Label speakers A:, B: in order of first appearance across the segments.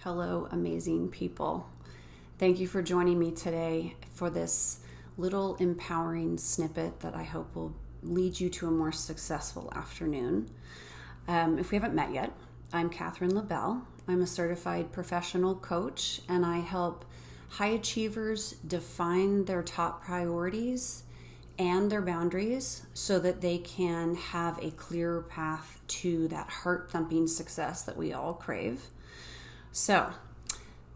A: Hello, amazing people. Thank you for joining me today for this little empowering snippet that I hope will lead you to a more successful afternoon. If we haven't met yet, I'm Catherine LaBelle. I'm a certified professional coach, and I help high achievers define their top priorities and their boundaries so that they can have a clearer path to that heart-thumping success that we all crave. So,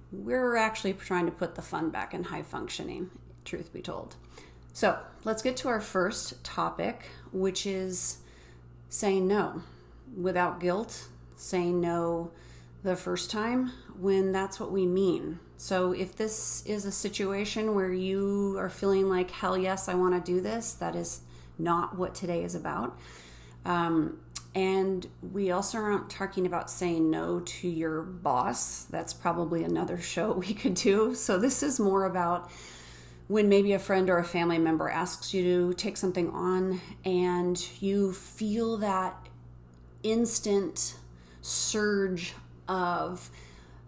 A: we're actually trying to put the fun back in high functioning, truth be told. So, let's get to our first topic, which is saying no without guilt, saying no the first time when that's what we mean. So if this is a situation where you are feeling like, hell yes, I want to do this, that is not what today is about. And we also aren't talking about saying no to your boss. That's probably another show we could do. So this is more about when maybe a friend or a family member asks you to take something on and you feel that instant surge of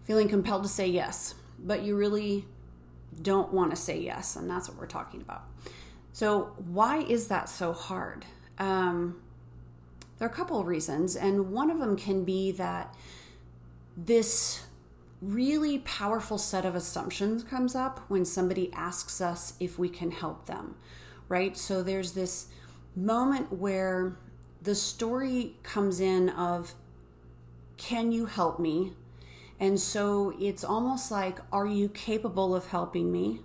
A: feeling compelled to say yes, but you really don't want to say yes. And that's what we're talking about. So why is that so hard? There are a couple of reasons, and one of them can be that this really powerful set of assumptions comes up when somebody asks us if we can help them, right? So there's this moment where the story comes in of, can you help me? And so it's almost like, are you capable of helping me?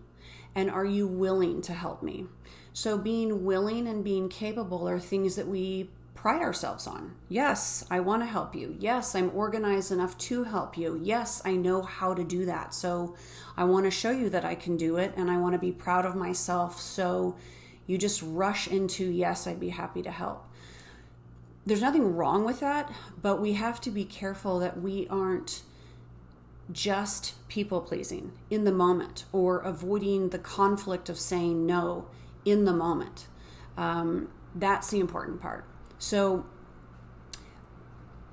A: And are you willing to help me? So being willing and being capable are things that we pride ourselves on. Yes, I want to help you. Yes, I'm organized enough to help you. Yes, I know how to do that. So I want to show you that I can do it, and I want to be proud of myself. So you just rush into, yes, I'd be happy to help. There's nothing wrong with that, but we have to be careful that we aren't just people pleasing in the moment or avoiding the conflict of saying no in the moment. That's the important part. So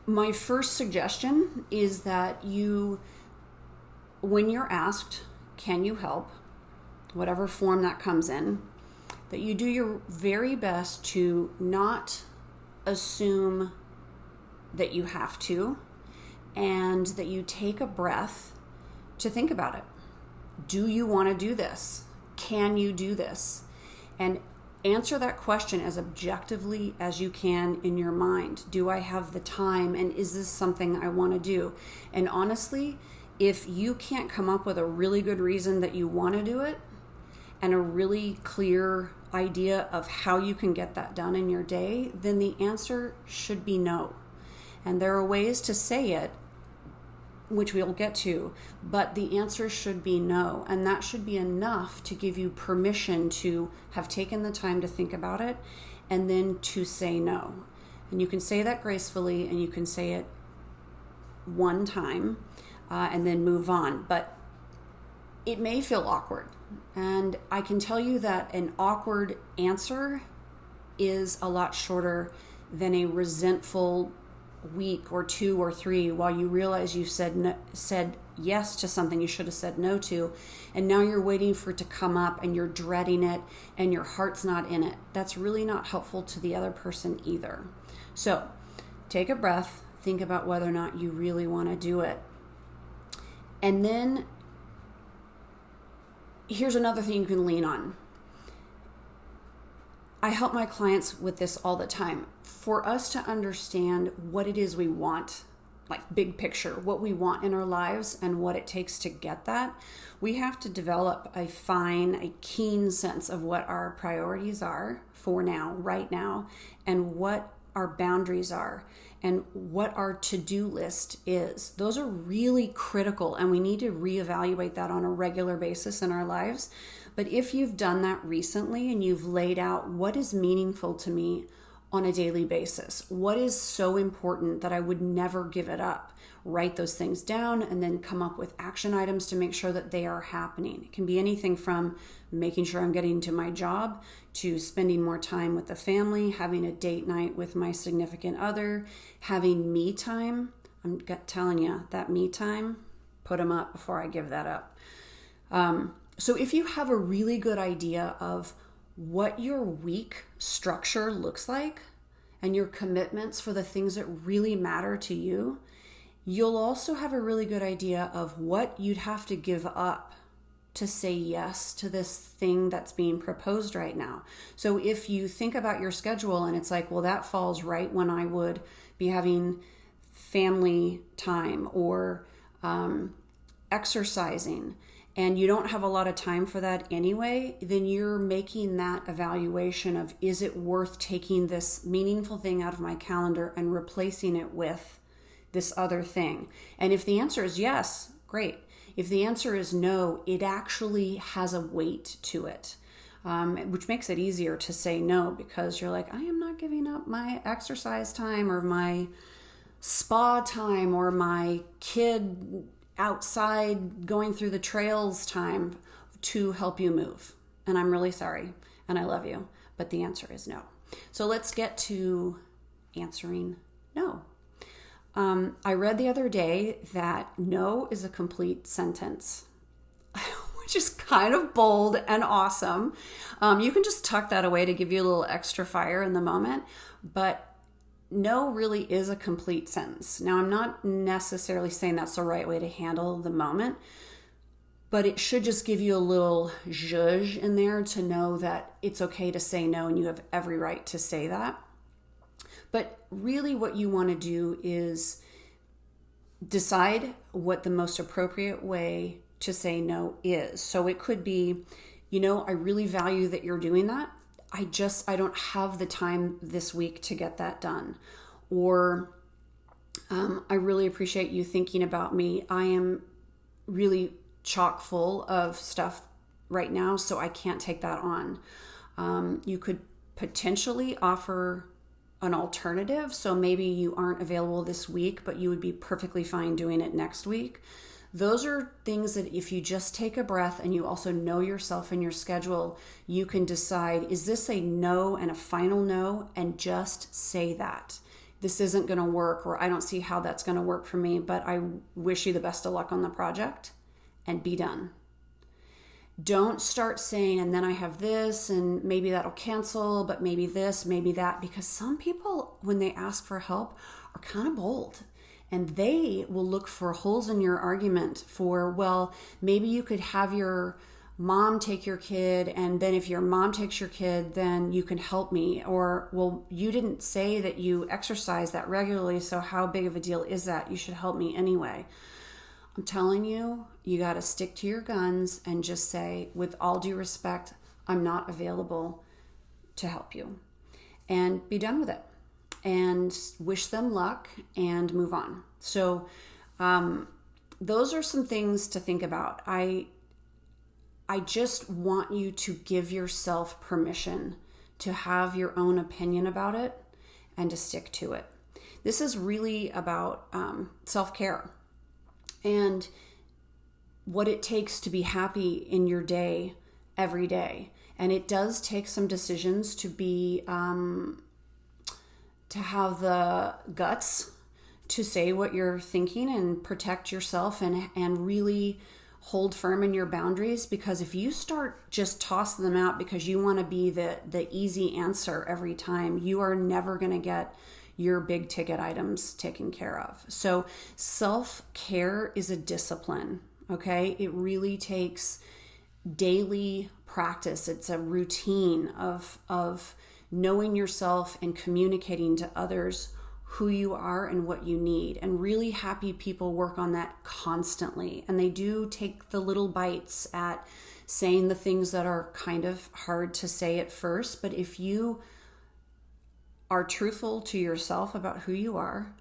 A: my first suggestion is that you, when you're asked, can you help, whatever form that comes in, that you do your very best to not assume that you have to, and that you take a breath to think about it. Do you want to do this? Can you do this? And answer that question as objectively as you can in your mind. Do I have the time, and is this something I want to do? And honestly, if you can't come up with a really good reason that you want to do it and a really clear idea of how you can get that done in your day, then the answer should be no. And there are ways to say it, which we'll get to, but the answer should be no. And that should be enough to give you permission to have taken the time to think about it and then to say no. And you can say that gracefully, and you can say it one time and then move on. But it may feel awkward. And I can tell you that an awkward answer is a lot shorter than a resentful week or 2 or 3 while you realize you said yes to something you should have said no to, and now you're waiting for it to come up and you're dreading it and your heart's not in it. That's really not helpful to the other person either. So take a breath, think about whether or not you really want to do it. And then here's another thing you can lean on. I help my clients with this all the time. For us to understand what it is we want, like big picture, what we want in our lives and what it takes to get that, we have to develop a keen sense of what our priorities are for now, right now, and what our boundaries are and what our to-do list is. Those are really critical, and we need to reevaluate that on a regular basis in our lives. But if you've done that recently and you've laid out what is meaningful to me on a daily basis, what is so important that I would never give it up, write those things down and then come up with action items to make sure that they are happening. It can be anything from making sure I'm getting to my job to spending more time with the family, having a date night with my significant other, having me time. I'm telling you, that me time put them up before I give that up. So if you have a really good idea of what your week structure looks like and your commitments for the things that really matter to you, you'll also have a really good idea of what you'd have to give up to say yes to this thing that's being proposed right now. So if you think about your schedule and it's like, well, that falls right when I would be having family time or exercising, and you don't have a lot of time for that anyway, then you're making that evaluation of, is it worth taking this meaningful thing out of my calendar and replacing it with this other thing? And if the answer is yes, great. If the answer is no, it actually has a weight to it, which makes it easier to say no, because you're like, I am not giving up my exercise time or my spa time or my kid outside going through the trails time to help you move. And I'm really sorry and I love you, but the answer is no. So let's get to answering no. I read the other day that no is a complete sentence, which is kind of bold and awesome. You can just tuck that away to give you a little extra fire in the moment, but no really is a complete sentence. Now, I'm not necessarily saying that's the right way to handle the moment, but it should just give you a little zhuzh in there to know that it's okay to say no and you have every right to say that. But really what you want to do is decide what the most appropriate way to say no is. So it could be, I really value that you're doing that. I don't have the time this week to get that done. Or I really appreciate you thinking about me. I am really chock full of stuff right now, so I can't take that on. You could potentially offer an alternative. So maybe you aren't available this week, but you would be perfectly fine doing it next week. Those are things that if you just take a breath and you also know yourself and your schedule, you can decide, is this a no and a final no? And just say that. This isn't going to work, or I don't see how that's going to work for me, but I wish you the best of luck on the project, and be done. Don't start saying, and then I have this, and maybe that'll cancel, but maybe this, maybe that, because some people, when they ask for help, are kind of bold. And they will look for holes in your argument for, well, maybe you could have your mom take your kid, and then if your mom takes your kid, then you can help me. Or, well, you didn't say that you exercise that regularly, so how big of a deal is that? You should help me anyway. I'm telling you, you got to stick to your guns and just say, with all due respect, I'm not available to help you. And be done with it. And wish them luck and move on. So those are some things to think about. I just want you to give yourself permission to have your own opinion about it and to stick to it. This is really about self-care and what it takes to be happy in your day every day. And it does take some decisions to be to have the guts to say what you're thinking and protect yourself and really hold firm in your boundaries. Because if you start just tossing them out because you want to be the easy answer every time, you are never going to get your big ticket items taken care of. So self-care is a discipline, okay? It really takes daily practice. It's a routine of knowing yourself and communicating to others who you are and what you need. And really happy people work on that constantly. And they do take the little bites at saying the things that are kind of hard to say at first. But if you are truthful to yourself about who you are,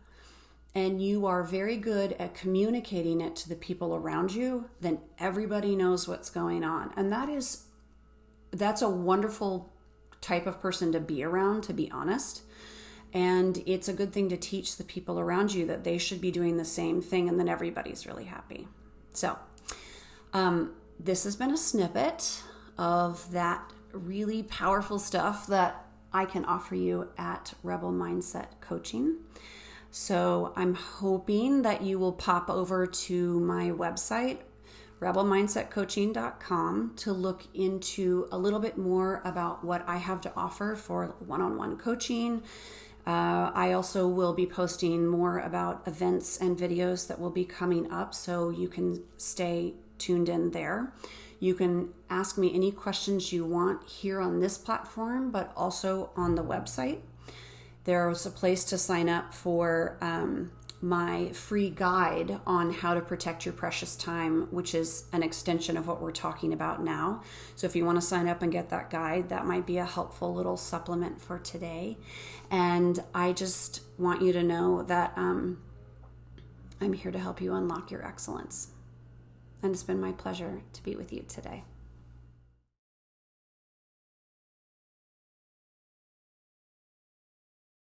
A: and you are very good at communicating it to the people around you, then everybody knows what's going on. And that's a wonderful type of person to be around, to be honest. And it's a good thing to teach the people around you that they should be doing the same thing, and then everybody's really happy. So this has been a snippet of that really powerful stuff that I can offer you at Rebel Mindset Coaching. So I'm hoping that you will pop over to my website, rebelmindsetcoaching.com, to look into a little bit more about what I have to offer for one-on-one coaching. I also will be posting more about events and videos that will be coming up, so you can stay tuned in there. You can ask me any questions you want here on this platform, but also on the website. There's a place to sign up for my free guide on how to protect your precious time, which is an extension of what we're talking about now. So if you want to sign up and get that guide, that might be a helpful little supplement for today. And I just want you to know that I'm here to help you unlock your excellence. And it's been my pleasure to be with you today.